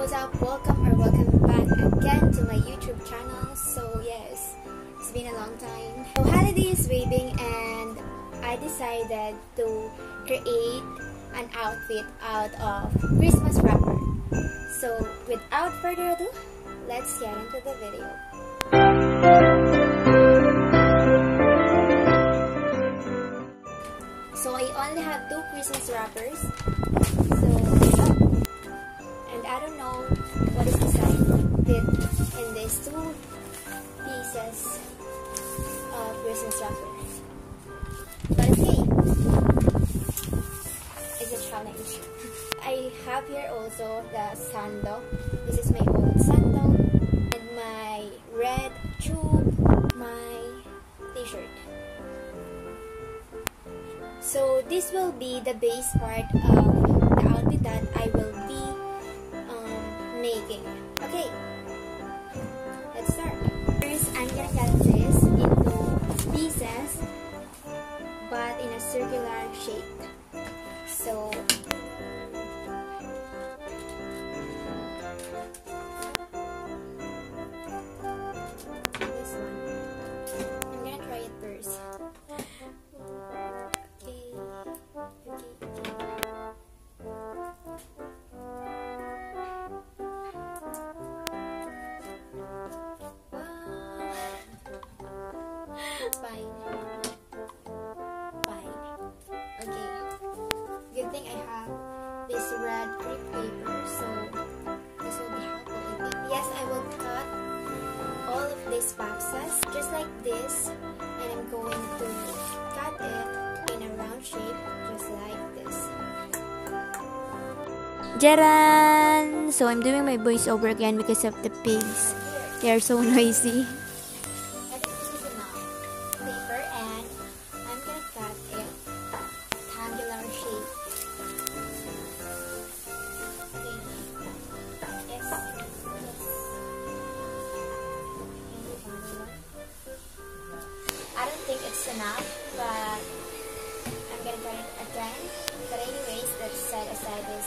What's up? Welcome back again to my YouTube channel. So yes, it's been a long time. So holiday is waiting and I decided to create an outfit out of Christmas wrapper. So without further ado, let's get into the video. So I only have 2 Christmas wrappers. And I don't know what is inside fit in these 2 pieces of Christmas wrapper. But okay, it's a challenge. I have here also the sandal. This is my old sandal and my red tube, my t-shirt. So this will be the base part of the outfit that I will be making. Okay, let's start. First, I'm gonna cut this into pieces, but in a circular shape. So this one, I'm gonna try it first. Fine. Okay. Good thing I have this red Thrift paper, so this will be helpful, I think. Yes, I will cut all of these boxes just like this, and I'm going to cut it in a round shape, just like this. Jaran! So I'm doing my voiceover again because of the pigs. They are so noisy. Enough, but I'm gonna cut it again. But anyways, let's set aside this.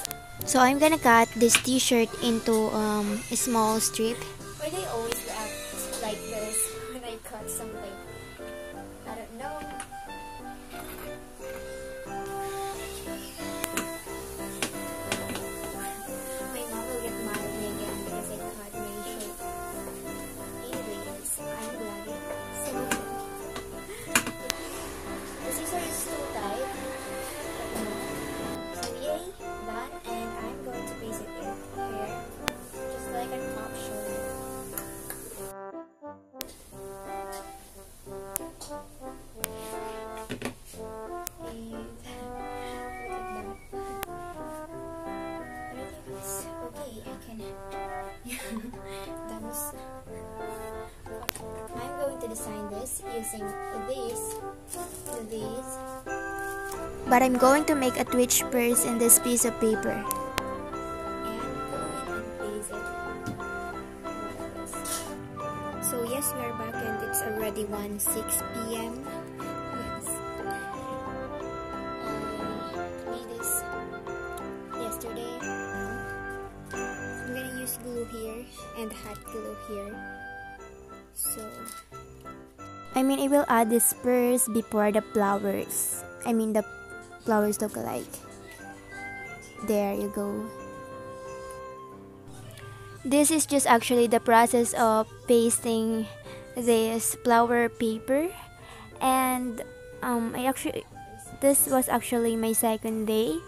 So I'm gonna cut this t-shirt into a small strip. Why they always act like this when I cut something? I don't know. My mom will get mad at me again because I cut my shirt. Anyways, I'm glad it. So is too tight. So yay, done, and I'm going to place it here, just like an option. And look at that. Everything is okay. I can. That was. I'm going to design this using these. But I'm going to make a twitch purse in this piece of paper. And glue it and place it. So yes, we are back and it's already 1:06 p.m. Yes. I made this yesterday. I'm gonna use glue here and hot glue here. So I will add this purse before the flowers. The flowers look alike. There you go. This is just actually the process of pasting this flower paper, and this was actually my second day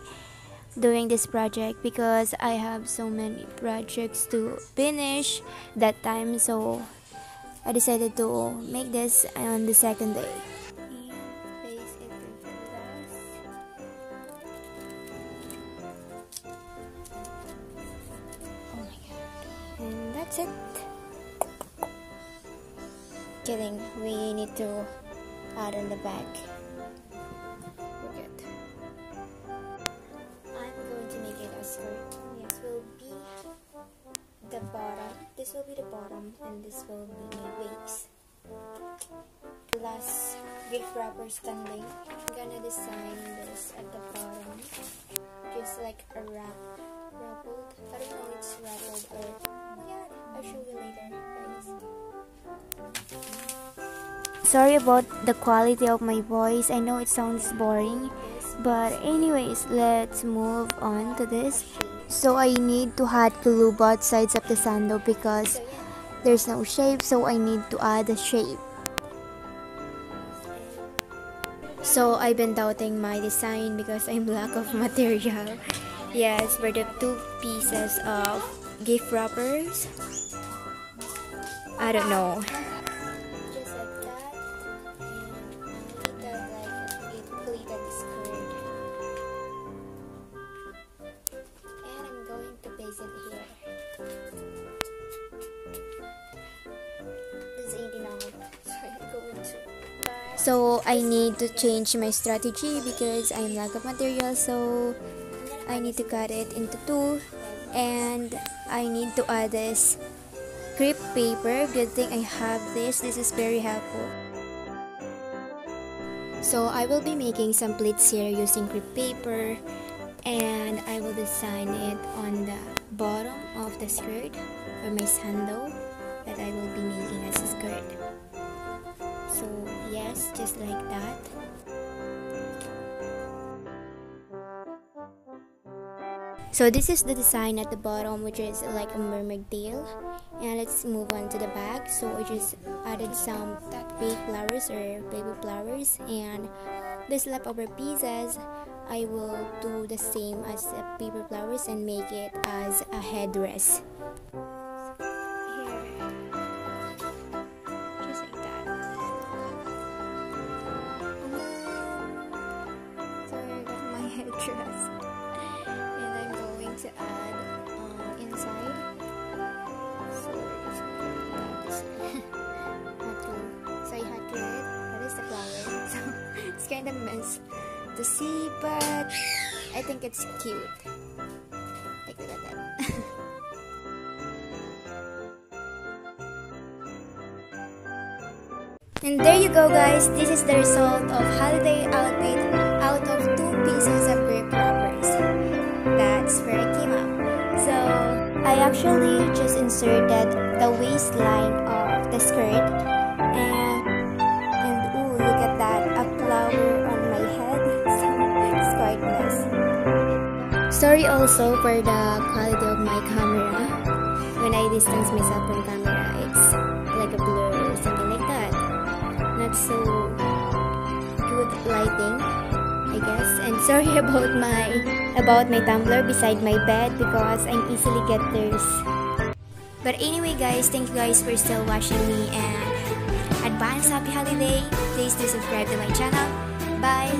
doing this project because I have so many projects to finish that time, so I decided to make this on the second day. and that's it. Kidding, we need to add on the back. We're good. I'm going to make it a skirt. This will be the bottom. This will be the bottom, and this will be my waist. Last gift wrapper standing. I'm gonna design this at the bottom, just like a wrap. Ruffled. I don't know, it's ruffled show you later, guys. Sorry about the quality of my voice. I know it sounds boring, but anyways, let's move on to this. So I need to hot glue both sides of the sandal because there's no shape, so I need to add a shape. So I've been doubting my design because I'm lack of material. Yes, for the 2 pieces of gift wrappers, I don't know. Just like that, and I need that like a pleated skirt. And I'm going to place it here. This ain't enough, so I'm going to. So I need to change my strategy because I'm lack of material, so I need to cut it into 2, and I need to add this crepe paper. Good thing I have this. This is very helpful. So I will be making some pleats here using crepe paper, and I will design it on the bottom of the skirt or my sandal that I will be making as a skirt. So yes, just like that. So this is the design at the bottom, which is like a mermaid tail. And let's move on to the back. So I just added some fake flowers or baby flowers, and these leftover pieces I will do the same as the paper flowers and make it as a headdress. To add inside, so I had to it. That is the flower. So it's kind of mess to see, but I think it's cute. Take a look at that. And there you go, guys. This is the result of holiday outfit out of 2 pieces of grape wrappers. That's where it came out. So I actually just inserted the waistline of the skirt, and ooh, look at that, a flower on my head. So it's quite nice. Sorry also for the quality of my camera. When I distance myself from camera, it's like a blur or something like that. Not so good lighting, I guess. And sorry about my tumbler beside my bed because I'm easily get thirst. But anyway, guys, thank you guys for still watching me, and advance happy holiday. Please do subscribe to my channel. Bye.